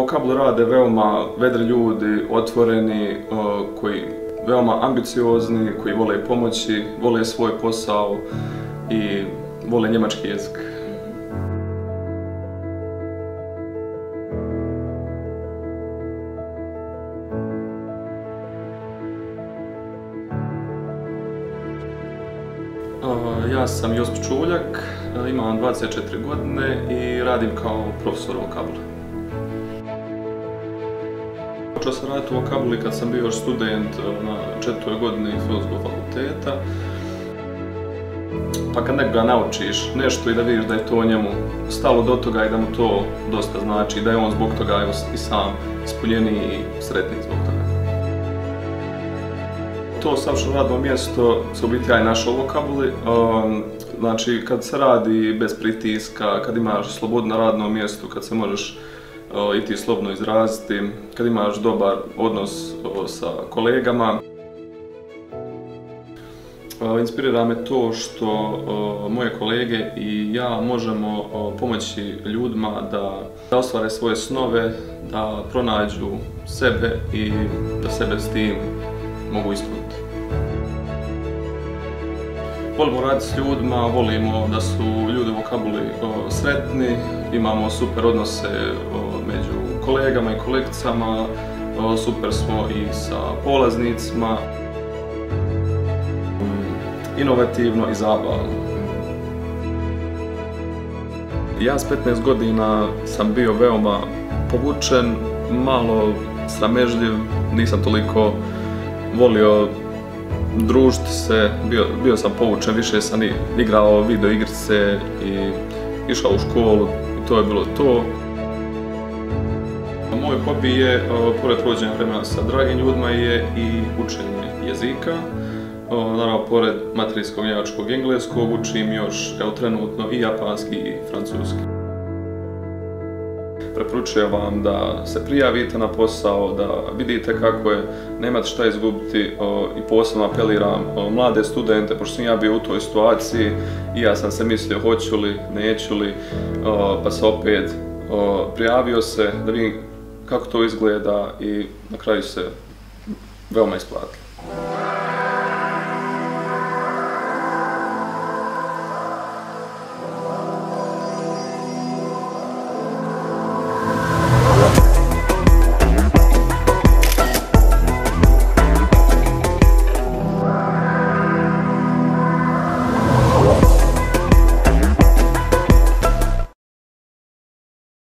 Vokabulu rade veoma vedri ljudi, otvoreni, koji veoma ambiciozni, koji vole pomoći, vole svoj posao i vole njemački jezik. Ja sam Josip Čuljak, imam 24 godine i radim kao profesor vokabule. Počeo sam raditi u vokabuli kad sam bio još student na 4. godini Filozofskog fakulteta. Pa kad nekoga naučiš nešto i da vidiš da je to njemu stalo do toga i da mu to dosta znači, da je on zbog toga i sam ispunjeniji i sretniji zbog toga. To savršeno radno mjesto se u biti ja i našao u vokabuli. Znači, kad se radi bez pritiska, kad imaš slobodu na radnom mjestu, kad se možeš i ti slobodno izraziti, kad imaš dobar odnos sa kolegama. Inspirira me to što moje kolege i ja možemo pomoći ljudima da ostvare svoje snove, da pronađu sebe i da sebe s tim mogu ispuniti. Volimo raditi s ljudima, volimo da su ljudi u vokabuli sretni, imamo super odnose među kolegama i kolegicama, super smo i sa polaznicima, inovativno i zabavno. Ja s 15 godina sam bio veoma povučen, malo sramežljiv, nisam toliko volio družiti se, bio sam povučen, više sam igrao video igrice i išao u školu i to je bilo to. Moj hobi je, pored provođenja vremena sa dragim ljudima, je i učenje jezika. Naravno, pored materinskog, njemačkog i engleskog, učim još trenutno i japanski i francuski. Preporučujem vam da se prijavite na posao, da vidite kako je, nemate šta izgubiti i posebno apeliram mlade studente, pošto sam ja bio u toj situaciji i ja sam se mislio hoću li, neću li, pa sam opet prijavio se da vidim kako to izgleda i na kraju se veoma isplatilo.